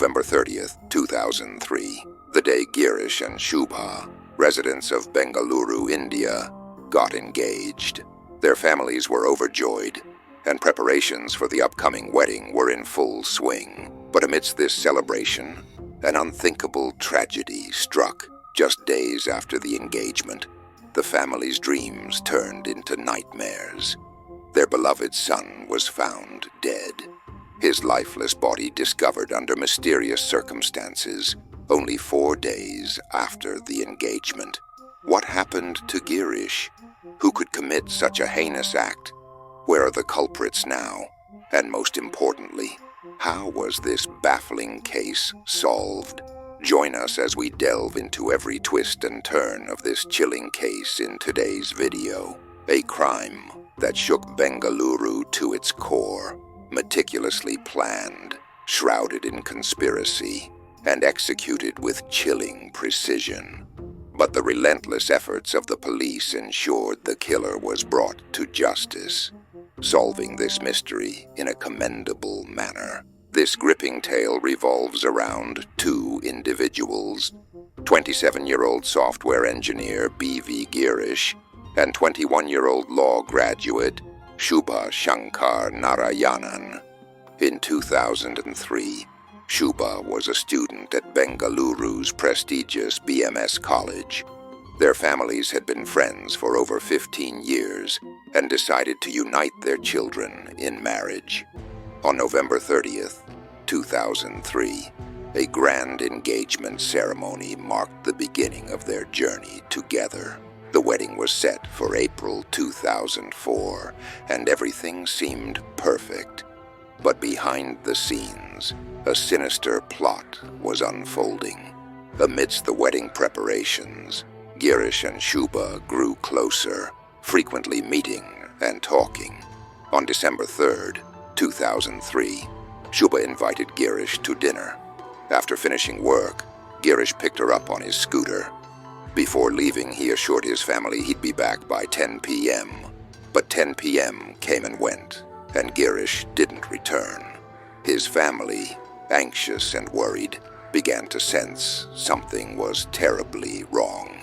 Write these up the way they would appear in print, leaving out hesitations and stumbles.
November 30th, 2003, the day Girish and Shubha, residents of Bengaluru, India, got engaged. Their families were overjoyed, and preparations for the upcoming wedding were in full swing. But amidst this celebration, an unthinkable tragedy struck. Just days after the engagement, the family's dreams turned into nightmares. Their beloved son was found dead, his lifeless body discovered under mysterious circumstances only 4 days after the engagement. What happened to Girish? Who could commit such a heinous act? Where are the culprits now? And most importantly, how was this baffling case solved? Join us as we delve into every twist and turn of this chilling case in today's video. A crime that shook Bengaluru to its core, meticulously planned, shrouded in conspiracy, and executed with chilling precision. But the relentless efforts of the police ensured the killer was brought to justice, solving this mystery in a commendable manner. This gripping tale revolves around 2 individuals, 27-year-old software engineer B.V. Girish and 21-year-old law graduate Shubha Shankar Narayanan. In 2003, Shubha was a student at Bengaluru's prestigious BMS college. Their families had been friends for over 15 years and decided to unite their children in marriage. On November 30th, 2003, a grand engagement ceremony marked the beginning of their journey together. The wedding was set for April 2004, and everything seemed perfect. But behind the scenes, a sinister plot was unfolding. Amidst the wedding preparations, Girish and Shubha grew closer, frequently meeting and talking. On December 3rd, 2003, Shubha invited Girish to dinner. After finishing work, Girish picked her up on his scooter. Before leaving, he assured his family he'd be back by 10 p.m. But 10 p.m. came and went, and Girish didn't return. His family, anxious and worried, began to sense something was terribly wrong.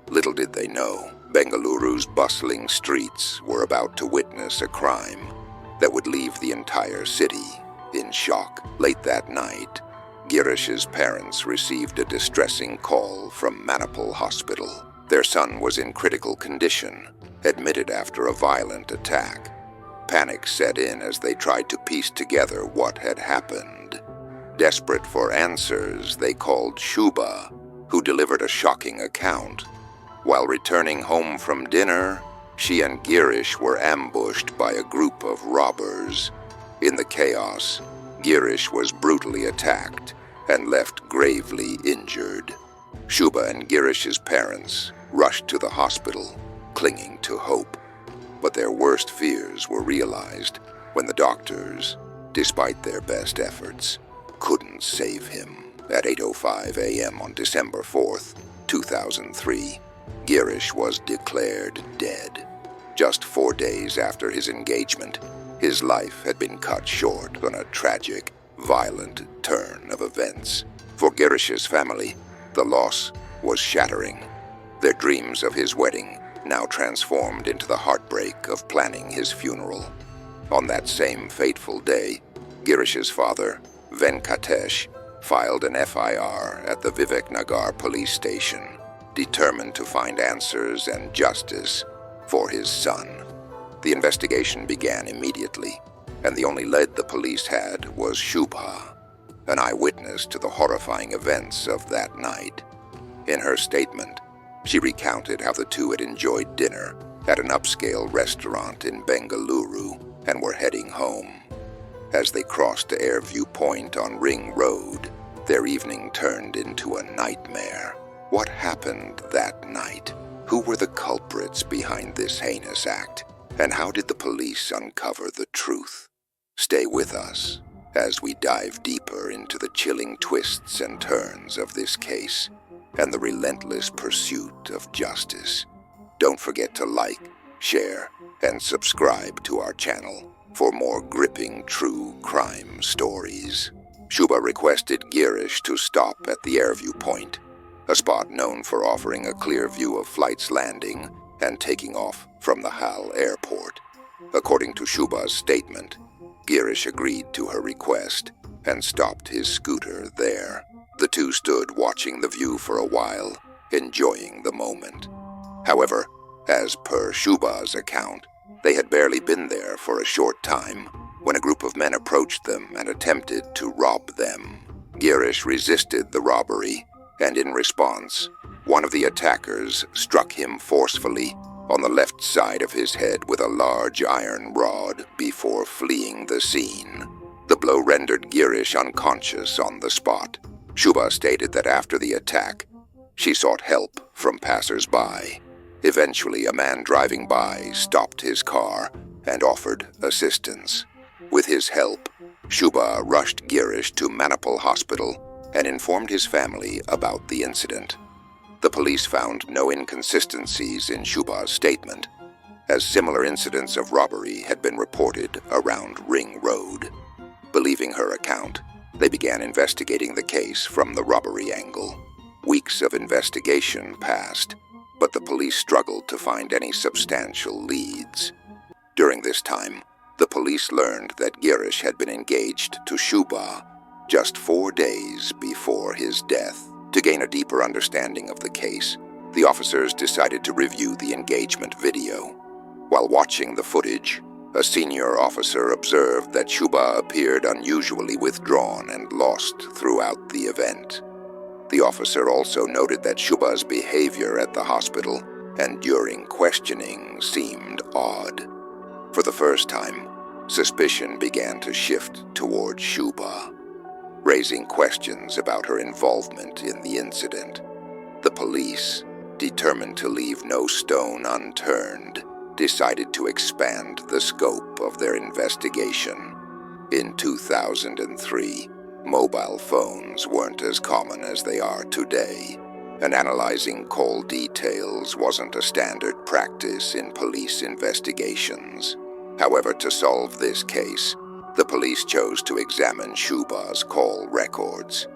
Little did they know, Bengaluru's bustling streets were about to witness a crime that would leave the entire city in shock. Late that night, Girish's parents received a distressing call from Manipal Hospital. Their son was in critical condition, admitted after a violent attack. Panic set in as they tried to piece together what had happened. Desperate for answers, they called Shubha, who delivered a shocking account. While returning home from dinner, she and Girish were ambushed by a group of robbers. In the chaos, Girish was brutally attacked and left gravely injured. Shubha and Girish's parents rushed to the hospital, clinging to hope. But their worst fears were realized when the doctors, despite their best efforts, couldn't save him. At 8:05 a.m. on December 4th, 2003, Girish was declared dead. Just 4 days after his engagement, his life had been cut short on a tragic, violent turn of events. For Girish's family, the loss was shattering. Their dreams of his wedding now transformed into the heartbreak of planning his funeral. On that same fateful day, Girish's father, Venkatesh, filed an FIR at the Viveknagar police station, determined to find answers and justice for his son. The investigation began immediately, and the only lead the police had was Shubha, an eyewitness to the horrifying events of that night. In her statement, she recounted how the two had enjoyed dinner at an upscale restaurant in Bengaluru and were heading home. As they crossed to Airview Point on Ring Road, their evening turned into a nightmare. What happened that night? Who were the culprits behind this heinous act? And how did the police uncover the truth? Stay with us as we dive deeper into the chilling twists and turns of this case and the relentless pursuit of justice. Don't forget to like, share, and subscribe to our channel for more gripping true crime stories. Shubha requested Girish to stop at the Airview Point, a spot known for offering a clear view of flights landing and taking off from the Hal airport. According to Shubha's statement, Girish agreed to her request and stopped his scooter there. The two stood watching the view for a while, enjoying the moment. However, as per Shubha's account, they had barely been there for a short time when a group of men approached them and attempted to rob them. Girish resisted the robbery, and in response, one of the attackers struck him forcefully on the left side of his head with a large iron rod before fleeing the scene. The blow rendered Girish unconscious on the spot. Shubha stated that after the attack, she sought help from passers-by. Eventually, a man driving by stopped his car and offered assistance. With his help, Shubha rushed Girish to Manipal Hospital and informed his family about the incident. The police found no inconsistencies in Shubha's statement, as similar incidents of robbery had been reported around Ring Road. Believing her account, they began investigating the case from the robbery angle. Weeks of investigation passed, but the police struggled to find any substantial leads. During this time, the police learned that Girish had been engaged to Shubha just 4 days before his death. To gain a deeper understanding of the case, the officers decided to review the engagement video. While watching the footage, a senior officer observed that Shubha appeared unusually withdrawn and lost throughout the event. The officer also noted that Shubha's behavior at the hospital and during questioning seemed odd. For the first time, suspicion began to shift toward Shubha, raising questions about her involvement in the incident. The police, determined to leave no stone unturned, decided to expand the scope of their investigation. In 2003, mobile phones weren't as common as they are today, and analyzing call details wasn't a standard practice in police investigations. However, to solve this case, the police chose to examine Shubha's call records.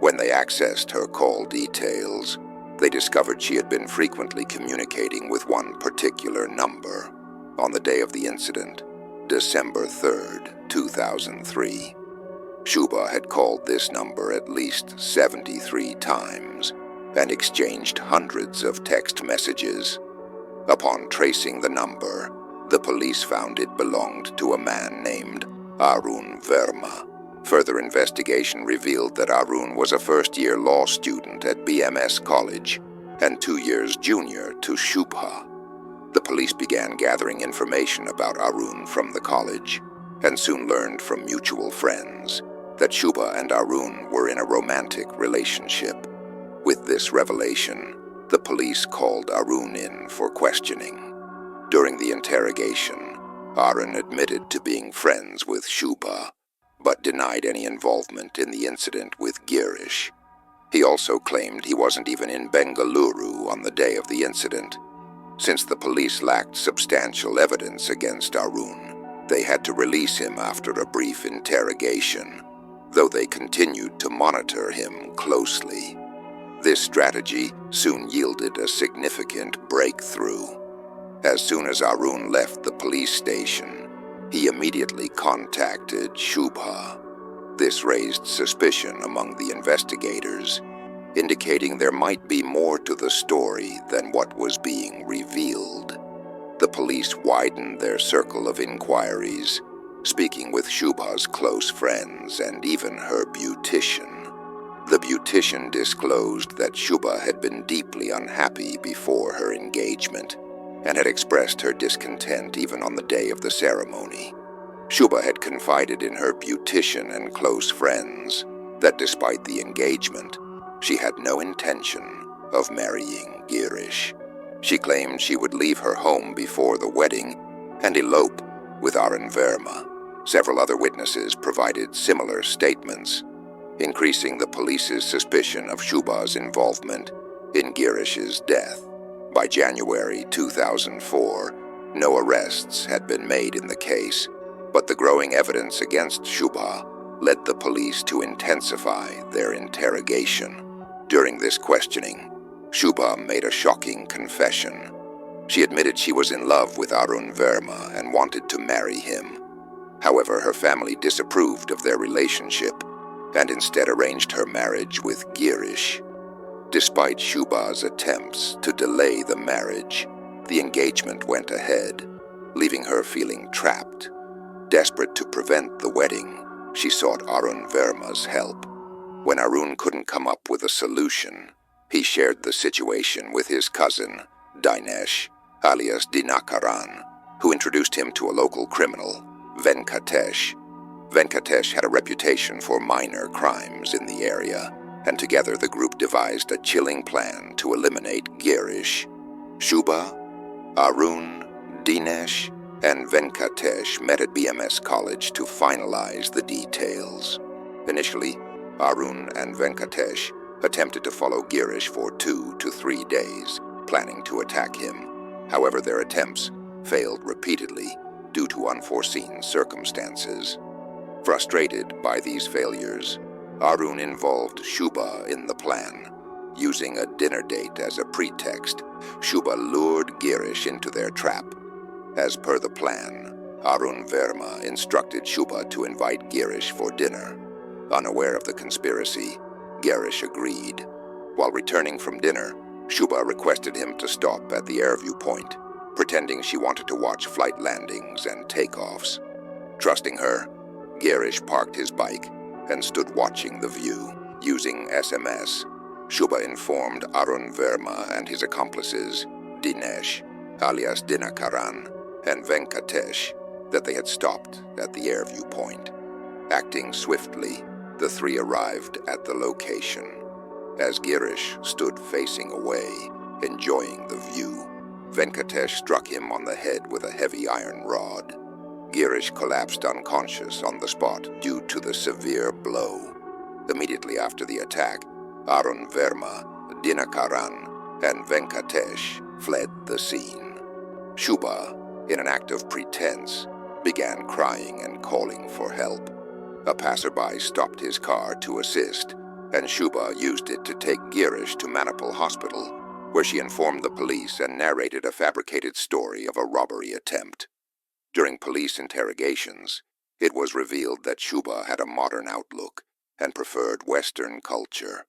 When they accessed her call details, they discovered she had been frequently communicating with one particular number. On the day of the incident, December 3rd, 2003, Shubha had called this number at least 73 times and exchanged hundreds of text messages. Upon tracing the number, the police found it belonged to a man named Arun Verma. Further investigation revealed that Arun was a first-year law student at BMS College and 2 years junior to Shubha. The police began gathering information about Arun from the college and soon learned from mutual friends that Shubha and Arun were in a romantic relationship. With this revelation, the police called Arun in for questioning. During the interrogation, Arun admitted to being friends with Shubha, but denied any involvement in the incident with Girish. He also claimed he wasn't even in Bengaluru on the day of the incident. Since the police lacked substantial evidence against Arun, they had to release him after a brief interrogation, though they continued to monitor him closely. This strategy soon yielded a significant breakthrough. As soon as Arun left the police station, he immediately contacted Shubha. This raised suspicion among the investigators, indicating there might be more to the story than what was being revealed. The police widened their circle of inquiries, speaking with Shubha's close friends and even her beautician. The beautician disclosed that Shubha had been deeply unhappy before her engagement and had expressed her discontent even on the day of the ceremony. Shubha had confided in her beautician and close friends that despite the engagement, she had no intention of marrying Girish. She claimed she would leave her home before the wedding and elope with Arun Verma. Several other witnesses provided similar statements, increasing the police's suspicion of Shubha's involvement in Girish's death. By January 2004, no arrests had been made in the case, but the growing evidence against Shubha led the police to intensify their interrogation. During this questioning, Shubha made a shocking confession. She admitted she was in love with Arun Verma and wanted to marry him. However, her family disapproved of their relationship and instead arranged her marriage with Girish. Despite Shubha's attempts to delay the marriage, the engagement went ahead, leaving her feeling trapped. Desperate to prevent the wedding, she sought Arun Verma's help. When Arun couldn't come up with a solution, he shared the situation with his cousin, Dinesh, alias Dinakaran, who introduced him to a local criminal, Venkatesh. Venkatesh had a reputation for minor crimes in the area, and together the group devised a chilling plan to eliminate Girish. Shubha, Arun, Dinesh, and Venkatesh met at BMS College to finalize the details. Initially, Arun and Venkatesh attempted to follow Girish for 2 to 3 days, planning to attack him. However, their attempts failed repeatedly due to unforeseen circumstances. Frustrated by these failures, Arun involved Shubha in the plan. Using a dinner date as a pretext, Shubha lured Girish into their trap. As per the plan, Arun Verma instructed Shubha to invite Girish for dinner. Unaware of the conspiracy, Girish agreed. While returning from dinner, Shubha requested him to stop at the airview point, pretending she wanted to watch flight landings and takeoffs. Trusting her, Girish parked his bike and stood watching the view. Using SMS, Shubha informed Arun Verma and his accomplices, Dinesh, alias Dinakaran, and Venkatesh, that they had stopped at the airview point. Acting swiftly, the three arrived at the location. As Girish stood facing away, enjoying the view, Venkatesh struck him on the head with a heavy iron rod. Girish collapsed unconscious on the spot due to the severe blow. Immediately after the attack, Arun Verma, Dinakaran, and Venkatesh fled the scene. Shubha, in an act of pretense, began crying and calling for help. A passerby stopped his car to assist, and Shubha used it to take Girish to Manipal Hospital, where she informed the police and narrated a fabricated story of a robbery attempt. During police interrogations, it was revealed that Shubha had a modern outlook and preferred Western culture,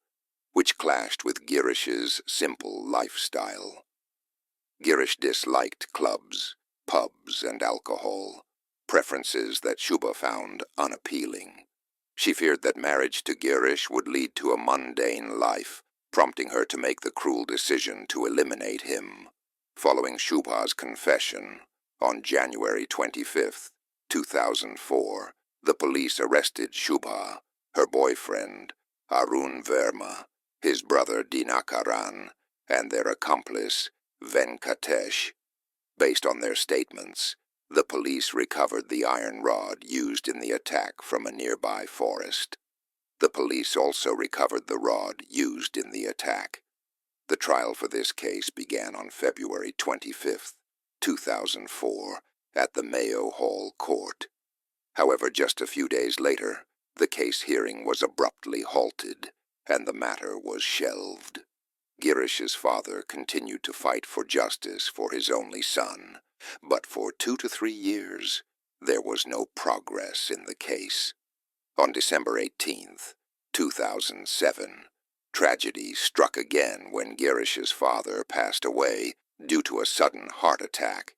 which clashed with Girish's simple lifestyle. Girish disliked clubs, pubs, and alcohol, preferences that Shubha found unappealing. She feared that marriage to Girish would lead to a mundane life, prompting her to make the cruel decision to eliminate him. Following Shubha's confession, on January 25, 2004, the police arrested Shubha, her boyfriend, Arun Verma, his brother Dinakaran, and their accomplice, Venkatesh. Based on their statements, the police recovered the iron rod used in the attack from a nearby forest. The police also recovered the rod used in the attack. The trial for this case began on February 25, 2004, at the Mayo Hall Court. However, just a few days later, the case hearing was abruptly halted, and the matter was shelved. Girish's father continued to fight for justice for his only son, but for 2 to 3 years, there was no progress in the case. On December 18, 2007, tragedy struck again when Girish's father passed away due to a sudden heart attack.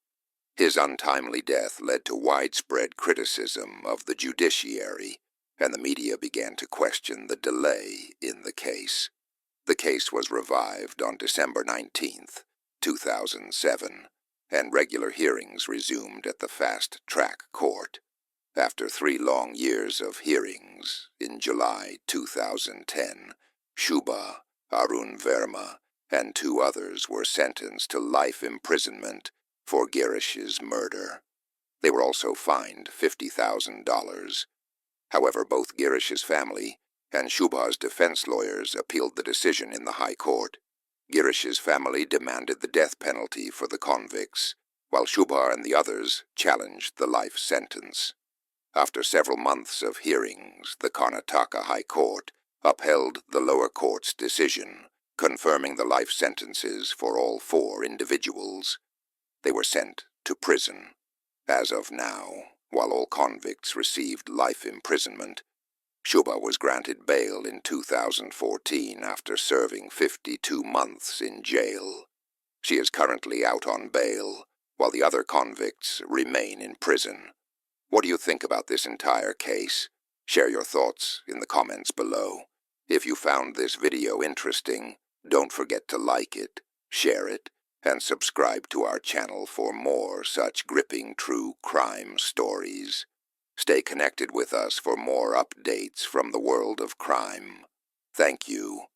His untimely death led to widespread criticism of the judiciary, and the media began to question the delay in the case. The case was revived on December 19, 2007, and regular hearings resumed at the fast-track court. After 3 long years of hearings, in July 2010, Shubha, Arun Verma, and 2 others were sentenced to life imprisonment for Girish's murder. They were also fined $50,000. However, both Girish's family and Shubha's defense lawyers appealed the decision in the High Court. Girish's family demanded the death penalty for the convicts, while Shubha and the others challenged the life sentence. After several months of hearings, the Karnataka High Court upheld the lower court's decision, confirming the life sentences for all 4 individuals. They were sent to prison. As of now, while all convicts received life imprisonment, Shubha was granted bail in 2014 after serving 52 months in jail. She is currently out on bail, while the other convicts remain in prison. What do you think about this entire case? Share your thoughts in the comments below. If you found this video interesting, don't forget to like it, share it, and subscribe to our channel for more such gripping true crime stories. Stay connected with us for more updates from the world of crime. Thank you.